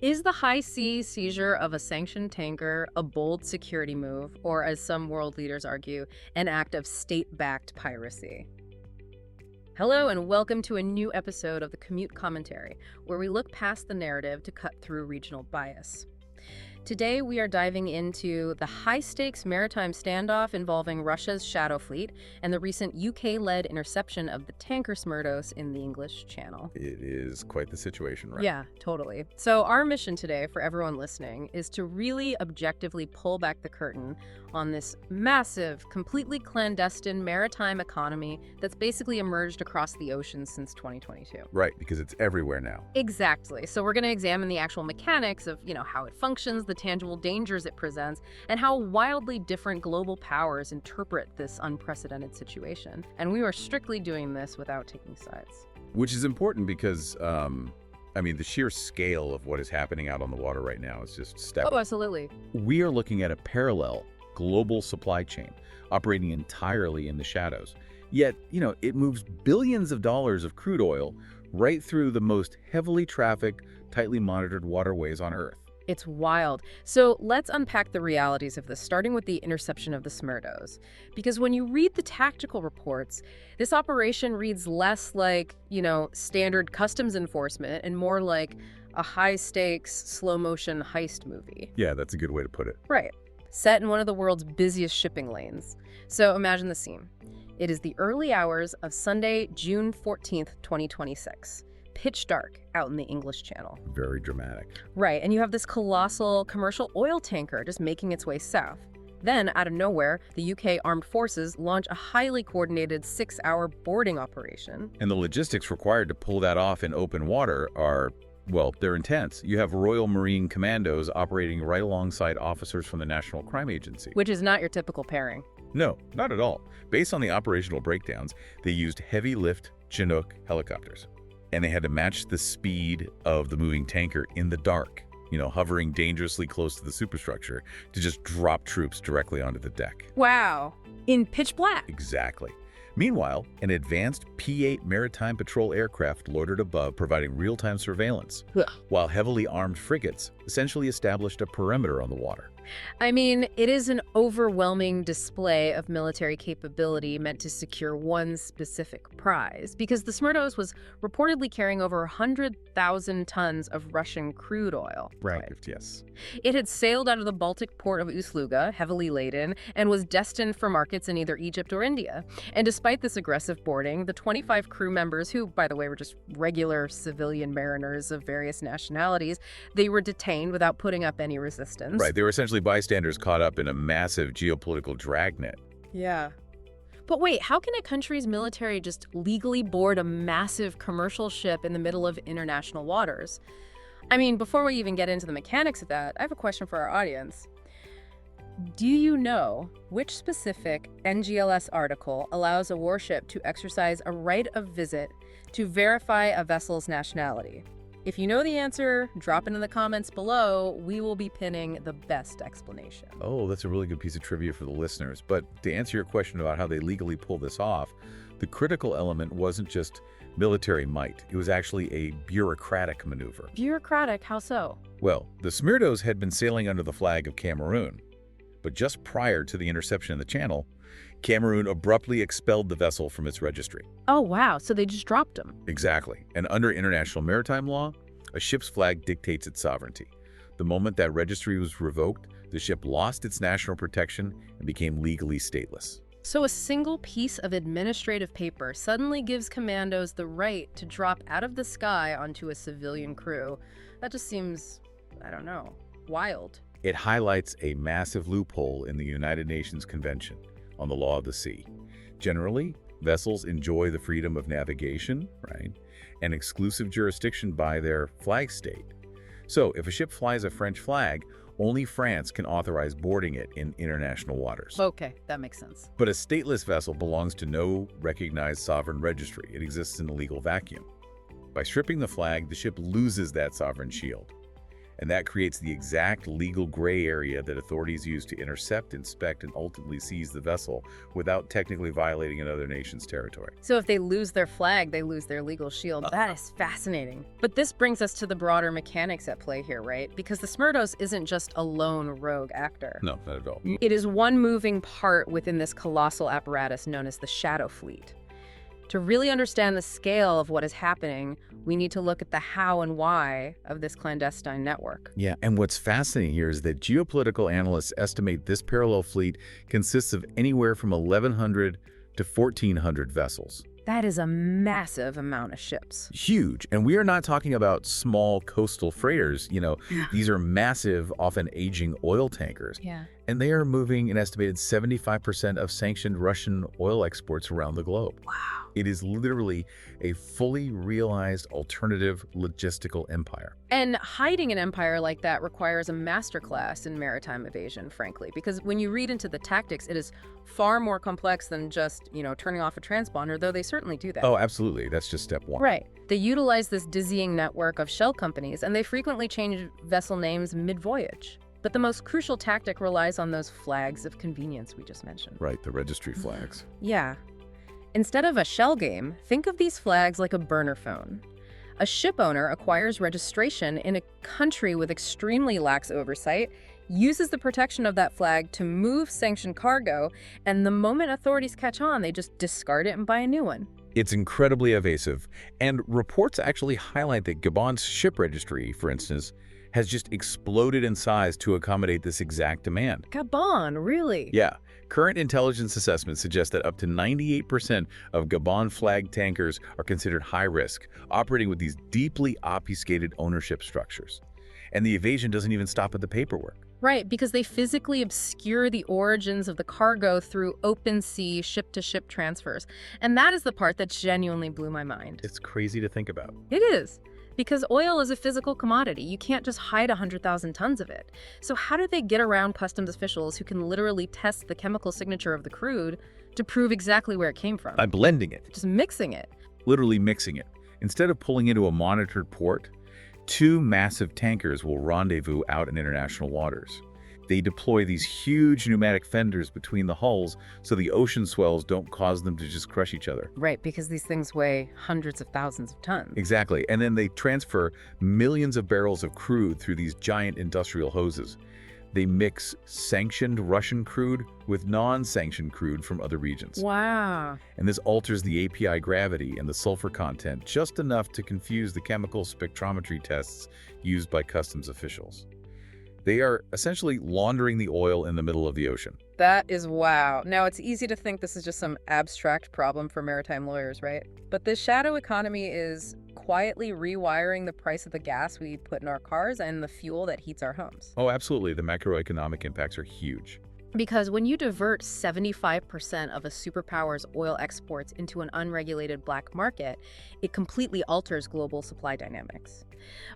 Is the high sea seizure of a sanctioned tanker a bold security move, or as some world leaders argue, an act of state-backed piracy? Hello and welcome to a new episode of the Commute commentary, where we look past the narrative to cut through regional bias. Today we are diving into the high-stakes maritime standoff involving Russia's shadow fleet and the recent UK-led interception of the tanker Smyrtos in the English Channel. It is quite the situation, right? Yeah, totally. So our mission today for everyone listening is to really objectively pull back the curtain on this massive, completely clandestine maritime economy that's basically emerged across the ocean since 2022. Right, because it's everywhere now. Exactly. So we're going to examine the actual mechanics of, how it functions, the tangible dangers it presents, and how wildly different global powers interpret this unprecedented situation. And we are strictly doing this without taking sides. Which is important because, the sheer scale of what is happening out on the water right now is just staggering. Oh, absolutely. We are looking at a parallel global supply chain operating entirely in the shadows. Yet, it moves billions of dollars of crude oil right through the most heavily trafficked, tightly monitored waterways on Earth. It's wild. So let's unpack the realities of this, starting with the interception of the Smyrtos. Because when you read the tactical reports, this operation reads less like, standard customs enforcement and more like a high-stakes, slow-motion heist movie. Yeah, that's a good way to put it. Right. Set in one of the world's busiest shipping lanes. So imagine the scene. It is the early hours of Sunday, June 14th, 2026. Pitch dark out in the English Channel. Very dramatic. Right, and you have this colossal commercial oil tanker just making its way south. Then, out of nowhere, the UK Armed Forces launch a highly coordinated 6-hour boarding operation. And the logistics required to pull that off in open water are, they're intense. You have Royal Marine commandos operating right alongside officers from the National Crime Agency. Which is not your typical pairing. No, not at all. Based on the operational breakdowns, they used heavy-lift Chinook helicopters. And they had to match the speed of the moving tanker in the dark, hovering dangerously close to the superstructure to just drop troops directly onto the deck. Wow. In pitch black. Exactly. Meanwhile, an advanced P-8 maritime patrol aircraft loitered above, providing real-time surveillance, while heavily armed frigates essentially established a perimeter on the water. It is an overwhelming display of military capability meant to secure one specific prize, because the Smyrtos was reportedly carrying over 100,000 tons of Russian crude oil. Right, yes. It had sailed out of the Baltic port of Ust-Luga, heavily laden, and was destined for markets in either Egypt or India. And despite this aggressive boarding, the 25 crew members, who, by the way, were just regular civilian mariners of various nationalities, they were detained without putting up any resistance. Right, they were essentially bystanders caught up in a massive geopolitical dragnet. Yeah. But wait, how can a country's military just legally board a massive commercial ship in the middle of international waters? Before we even get into the mechanics of that, I have a question for our audience. Do you know which specific NGLS article allows a warship to exercise a right of visit to verify a vessel's nationality? If you know the answer, drop it in the comments below. We will be pinning the best explanation. Oh, that's a really good piece of trivia for the listeners. But to answer your question about how they legally pull this off, the critical element wasn't just military might. It was actually a bureaucratic maneuver. Bureaucratic? How so? Well, the Smyrtos had been sailing under the flag of Cameroon. But just prior to the interception in the Channel, Cameroon abruptly expelled the vessel from its registry. Oh, wow. So they just dropped them. Exactly. And under international maritime law, a ship's flag dictates its sovereignty. The moment that registry was revoked, the ship lost its national protection and became legally stateless. So a single piece of administrative paper suddenly gives commandos the right to drop out of the sky onto a civilian crew. That just seems, wild. It highlights a massive loophole in the United Nations Convention on the Law of the Sea. Generally, vessels enjoy the freedom of navigation, right, and exclusive jurisdiction by their flag state. So if a ship flies a French flag, only France can authorize boarding it in international waters. Okay, that makes sense. But a stateless vessel belongs to no recognized sovereign registry. It exists in a legal vacuum. By stripping the flag, the ship loses that sovereign shield. And that creates the exact legal gray area that authorities use to intercept, inspect, and ultimately seize the vessel without technically violating another nation's territory. So if they lose their flag, they lose their legal shield. That is fascinating. But this brings us to the broader mechanics at play here, right? Because the Smyrtos isn't just a lone rogue actor. No, not at all. It is one moving part within this colossal apparatus known as the Shadow Fleet. To really understand the scale of what is happening, we need to look at the how and why of this clandestine network. Yeah, and what's fascinating here is that geopolitical analysts estimate this parallel fleet consists of anywhere from 1,100 to 1,400 vessels. That is a massive amount of ships. Huge. And we are not talking about small coastal freighters. These are massive, often aging oil tankers. Yeah. And they are moving an estimated 75% of sanctioned Russian oil exports around the globe. Wow. It is literally a fully realized alternative logistical empire. And hiding an empire like that requires a masterclass in maritime evasion, frankly, because when you read into the tactics, it is far more complex than just, turning off a transponder, though they certainly do that. Oh, absolutely. That's just step one. Right. They utilize this dizzying network of shell companies, and they frequently change vessel names mid-voyage. But the most crucial tactic relies on those flags of convenience we just mentioned. Right, the registry flags. Yeah. Instead of a shell game, think of these flags like a burner phone. A ship owner acquires registration in a country with extremely lax oversight, uses the protection of that flag to move sanctioned cargo, and the moment authorities catch on, they just discard it and buy a new one. It's incredibly evasive, and reports actually highlight that Gabon's ship registry, for instance, has just exploded in size to accommodate this exact demand. Gabon, really? Yeah. Current intelligence assessments suggest that up to 98% of Gabon-flagged tankers are considered high risk, operating with these deeply obfuscated ownership structures. And the evasion doesn't even stop at the paperwork. Right, because they physically obscure the origins of the cargo through open sea, ship-to-ship transfers. And that is the part that genuinely blew my mind. It's crazy to think about. It is. Because oil is a physical commodity. You can't just hide 100,000 tons of it. So how do they get around customs officials who can literally test the chemical signature of the crude to prove exactly where it came from? By blending it. Just mixing it. Literally mixing it. Instead of pulling into a monitored port, two massive tankers will rendezvous out in international waters. They deploy these huge pneumatic fenders between the hulls so the ocean swells don't cause them to just crush each other. Right, because these things weigh hundreds of thousands of tons. Exactly. And then they transfer millions of barrels of crude through these giant industrial hoses. They mix sanctioned Russian crude with non-sanctioned crude from other regions. Wow. And this alters the API gravity and the sulfur content just enough to confuse the chemical spectrometry tests used by customs officials. They are essentially laundering the oil in the middle of the ocean. That is wow. Now, it's easy to think this is just some abstract problem for maritime lawyers, right? But this shadow economy is quietly rewiring the price of the gas we put in our cars and the fuel that heats our homes. Oh, absolutely. The macroeconomic impacts are huge. Because when you divert 75% of a superpower's oil exports into an unregulated black market, it completely alters global supply dynamics.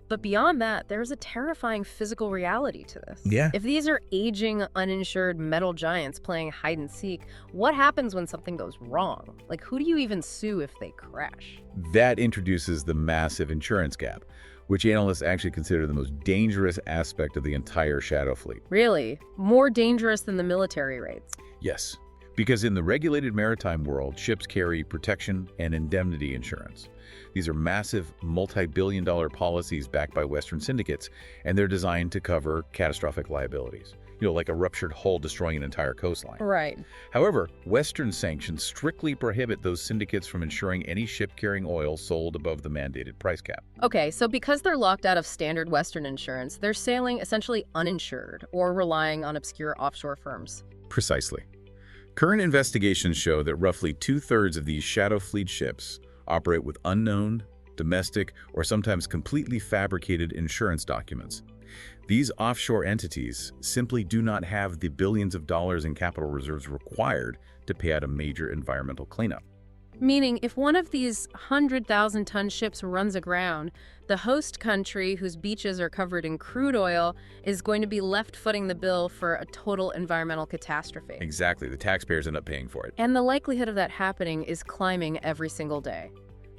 But beyond that, there's a terrifying physical reality to this. Yeah. If these are aging, uninsured metal giants playing hide and seek, what happens when something goes wrong? Like, who do you even sue if they crash? That introduces the massive insurance gap, which analysts actually consider the most dangerous aspect of the entire shadow fleet. Really? More dangerous than the military raids? Yes, because in the regulated maritime world, ships carry protection and indemnity insurance. These are massive, multi-billion-dollar policies backed by Western syndicates, and they're designed to cover catastrophic liabilities. Like a ruptured hull destroying an entire coastline. Right. However, Western sanctions strictly prohibit those syndicates from insuring any ship carrying oil sold above the mandated price cap. Okay, so because they're locked out of standard Western insurance, they're sailing essentially uninsured or relying on obscure offshore firms. Precisely. Current investigations show that roughly 2/3 of these shadow fleet ships operate with unknown, domestic, or sometimes completely fabricated insurance documents. These offshore entities simply do not have the billions of dollars in capital reserves required to pay out a major environmental cleanup. Meaning, if one of these 100,000-ton ships runs aground, the host country, whose beaches are covered in crude oil, is going to be left footing the bill for a total environmental catastrophe. Exactly. The taxpayers end up paying for it. And the likelihood of that happening is climbing every single day.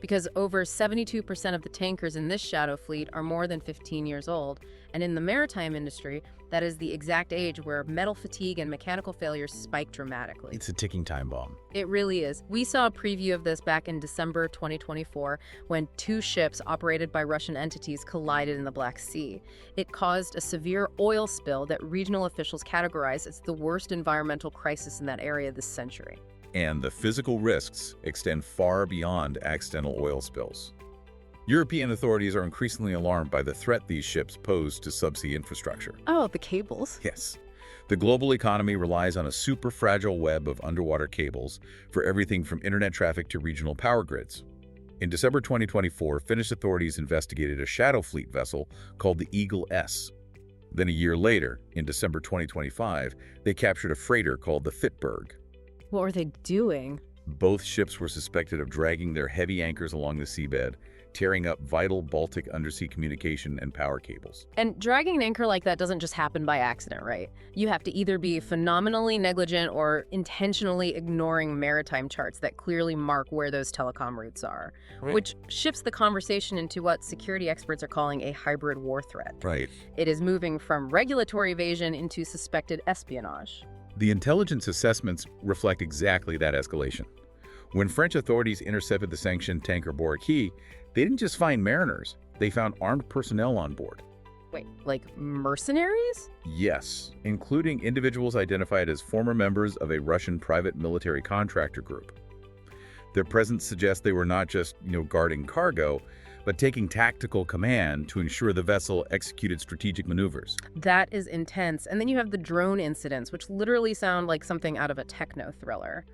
because over 72% of the tankers in this shadow fleet are more than 15 years old, and in the maritime industry, that is the exact age where metal fatigue and mechanical failures spike dramatically. It's a ticking time bomb. It really is. We saw a preview of this back in December 2024 when two ships operated by Russian entities collided in the Black Sea. It caused a severe oil spill that regional officials categorize as the worst environmental crisis in that area this century. And the physical risks extend far beyond accidental oil spills. European authorities are increasingly alarmed by the threat these ships pose to subsea infrastructure. Oh, the cables. Yes. The global economy relies on a super fragile web of underwater cables for everything from internet traffic to regional power grids. In December 2024, Finnish authorities investigated a shadow fleet vessel called the Eagle S. Then a year later, in December 2025, they captured a freighter called the Fitberg. What were they doing? Both ships were suspected of dragging their heavy anchors along the seabed, tearing up vital Baltic undersea communication and power cables. And dragging an anchor like that doesn't just happen by accident, right? You have to either be phenomenally negligent or intentionally ignoring maritime charts that clearly mark where those telecom routes are, which shifts the conversation into what security experts are calling a hybrid war threat. Right. It is moving from regulatory evasion into suspected espionage. The intelligence assessments reflect exactly that escalation. When French authorities intercepted the sanctioned tanker Boraki, they didn't just find mariners, they found armed personnel on board. Wait, like mercenaries? Yes, including individuals identified as former members of a Russian private military contractor group. Their presence suggests they were not just, guarding cargo, but taking tactical command to ensure the vessel executed strategic maneuvers. That is intense. And then you have the drone incidents, which literally sound like something out of a techno thriller.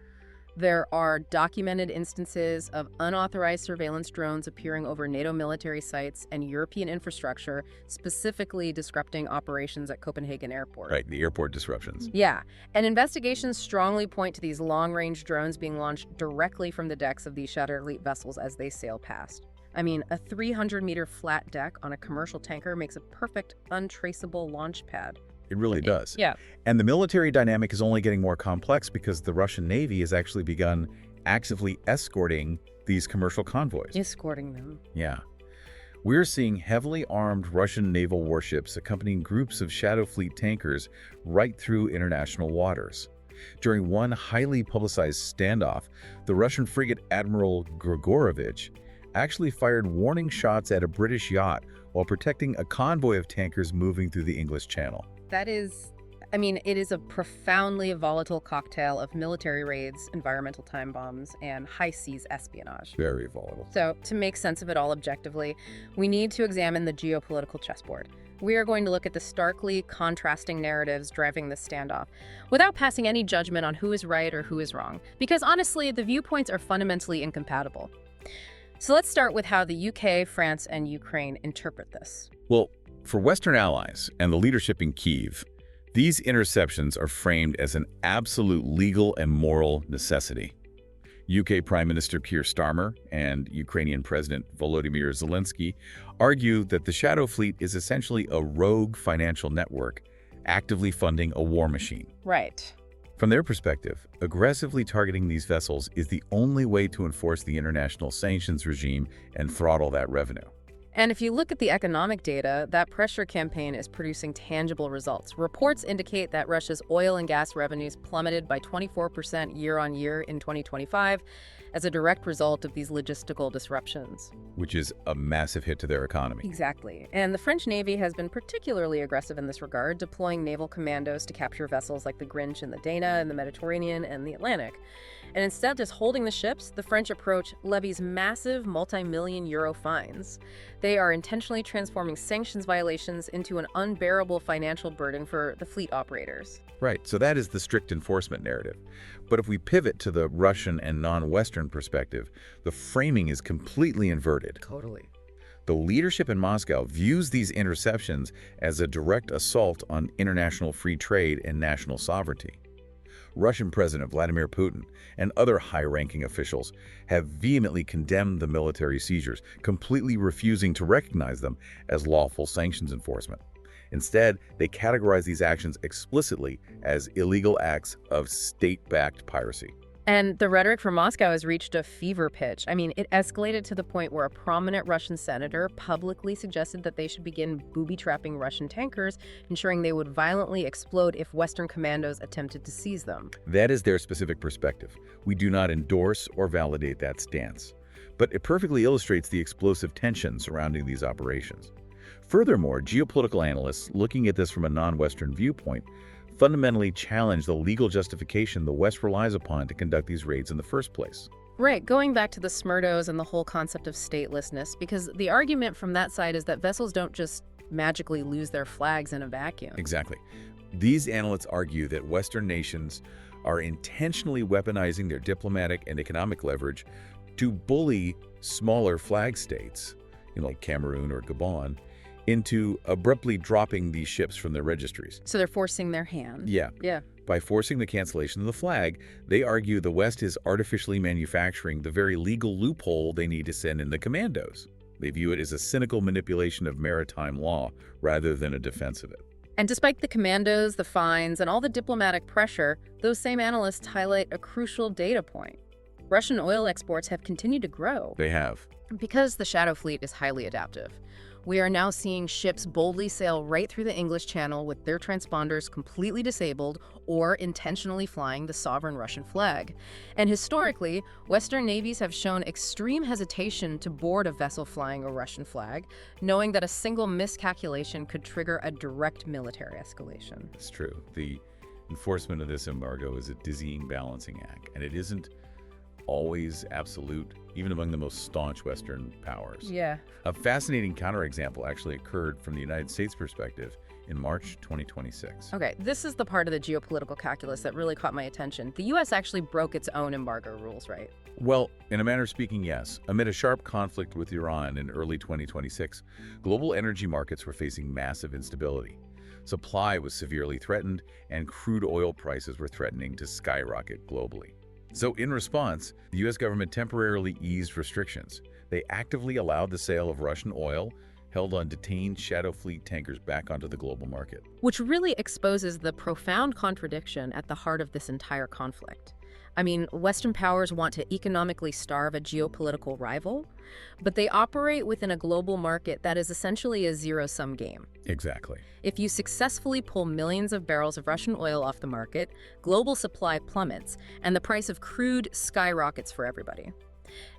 There are documented instances of unauthorized surveillance drones appearing over NATO military sites and European infrastructure, specifically disrupting operations at Copenhagen Airport. Right, the airport disruptions. Yeah, and investigations strongly point to these long-range drones being launched directly from the decks of these Shadow Fleet vessels as they sail past. I mean, a 300-meter flat deck on a commercial tanker makes a perfect, untraceable launch pad. It really does. Yeah. And the military dynamic is only getting more complex because the Russian Navy has actually begun actively escorting these commercial convoys. Escorting them. Yeah. We're seeing heavily armed Russian naval warships accompanying groups of Shadow Fleet tankers right through international waters. During one highly publicized standoff, the Russian frigate Admiral Grigorovich actually fired warning shots at a British yacht while protecting a convoy of tankers moving through the English Channel. That is, it is a profoundly volatile cocktail of military raids, environmental time bombs, and high seas espionage. Very volatile. So, to make sense of it all objectively, we need to examine the geopolitical chessboard. We are going to look at the starkly contrasting narratives driving this standoff, without passing any judgment on who is right or who is wrong, because honestly, the viewpoints are fundamentally incompatible. So let's start with how the UK, France, and Ukraine interpret this. Well, for Western allies and the leadership in Kyiv, these interceptions are framed as an absolute legal and moral necessity. UK Prime Minister Keir Starmer and Ukrainian President Volodymyr Zelensky argue that the Shadow Fleet is essentially a rogue financial network actively funding a war machine. Right. From their perspective, aggressively targeting these vessels is the only way to enforce the international sanctions regime and throttle that revenue. And if you look at the economic data, that pressure campaign is producing tangible results. Reports indicate that Russia's oil and gas revenues plummeted by 24% year-on-year in 2025 as a direct result of these logistical disruptions. Which is a massive hit to their economy. Exactly. And the French Navy has been particularly aggressive in this regard, deploying naval commandos to capture vessels like the Grinch and the Dana in the Mediterranean and the Atlantic. And instead of just holding the ships, the French approach levies massive multi-million euro fines. They are intentionally transforming sanctions violations into an unbearable financial burden for the fleet operators. Right, so that is the strict enforcement narrative. But if we pivot to the Russian and non-Western perspective, the framing is completely inverted. Totally. The leadership in Moscow views these interceptions as a direct assault on international free trade and national sovereignty. Russian President Vladimir Putin and other high-ranking officials have vehemently condemned the military seizures, completely refusing to recognize them as lawful sanctions enforcement. Instead, they categorize these actions explicitly as illegal acts of state-backed piracy. And the rhetoric from Moscow has reached a fever pitch. I mean, it escalated to the point where a prominent Russian senator publicly suggested that they should begin booby-trapping Russian tankers, ensuring they would violently explode if Western commandos attempted to seize them. That is their specific perspective. We do not endorse or validate that stance. But it perfectly illustrates the explosive tension surrounding these operations. Furthermore, geopolitical analysts, looking at this from a non-Western viewpoint, fundamentally challenge the legal justification the West relies upon to conduct these raids in the first place. Right, going back to the Smyrtos and the whole concept of statelessness, because the argument from that side is that vessels don't just magically lose their flags in a vacuum. Exactly. These analysts argue that Western nations are intentionally weaponizing their diplomatic and economic leverage to bully smaller flag states, like Cameroon or Gabon, into abruptly dropping these ships from their registries. So they're forcing their hand. Yeah. Yeah. By forcing the cancellation of the flag, they argue the West is artificially manufacturing the very legal loophole they need to send in the commandos. They view it as a cynical manipulation of maritime law rather than a defense of it. And despite the commandos, the fines, and all the diplomatic pressure, those same analysts highlight a crucial data point. Russian oil exports have continued to grow. They have. Because the Shadow Fleet is highly adaptive. We are now seeing ships boldly sail right through the English Channel with their transponders completely disabled or intentionally flying the sovereign Russian flag. And historically, Western navies have shown extreme hesitation to board a vessel flying a Russian flag, knowing that a single miscalculation could trigger a direct military escalation. It's true. The enforcement of this embargo is a dizzying balancing act, and it isn't always absolute, even among the most staunch Western powers. Yeah. A fascinating counterexample actually occurred from the United States perspective in March 2026. Okay, this is the part of the geopolitical calculus that really caught my attention. The U.S. actually broke its own embargo rules, right? Well, in a manner of speaking, yes. Amid a sharp conflict with Iran in early 2026, global energy markets were facing massive instability. Supply was severely threatened, and crude oil prices were threatening to skyrocket globally. So in response, the U.S. government temporarily eased restrictions. They actively allowed the sale of Russian oil held on detained Shadow Fleet tankers back onto the global market. Which really exposes the profound contradiction at the heart of this entire conflict. I mean, Western powers want to economically starve a geopolitical rival, but they operate within a global market that is essentially a zero-sum game. Exactly. If you successfully pull millions of barrels of Russian oil off the market, global supply plummets, and the price of crude skyrockets for everybody.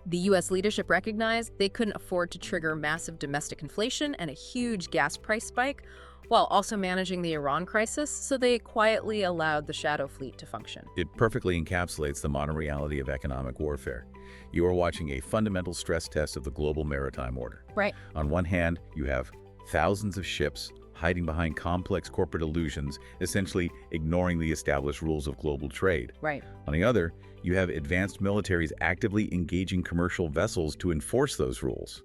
The U.S. leadership recognized they couldn't afford to trigger massive domestic inflation and a huge gas price spike, while also managing the Iran crisis, so they quietly allowed the Shadow Fleet to function. It perfectly encapsulates the modern reality of economic warfare. You are watching a fundamental stress test of the global maritime order. Right. On one hand, you have thousands of ships hiding behind complex corporate illusions, essentially ignoring the established rules of global trade. Right. On the other, you have advanced militaries actively engaging commercial vessels to enforce those rules.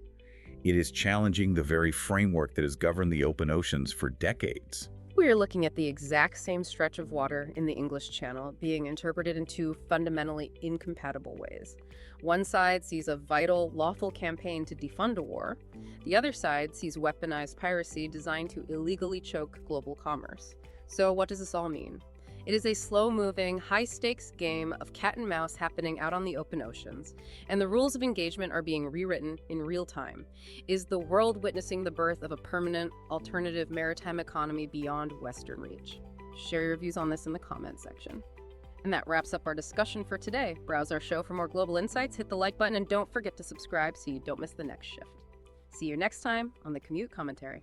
It is challenging the very framework that has governed the open oceans for decades. We are looking at the exact same stretch of water in the English Channel being interpreted in two fundamentally incompatible ways. One side sees a vital, lawful campaign to defund a war. The other side sees weaponized piracy designed to illegally choke global commerce. So what does this all mean? It is a slow-moving, high-stakes game of cat and mouse happening out on the open oceans, and the rules of engagement are being rewritten in real time. Is the world witnessing the birth of a permanent, alternative maritime economy beyond Western reach? Share your views on this in the comments section. And that wraps up our discussion for today. Browse our show for more global insights, hit the like button, and don't forget to subscribe so you don't miss the next shift. See you next time on the Commute Commentary.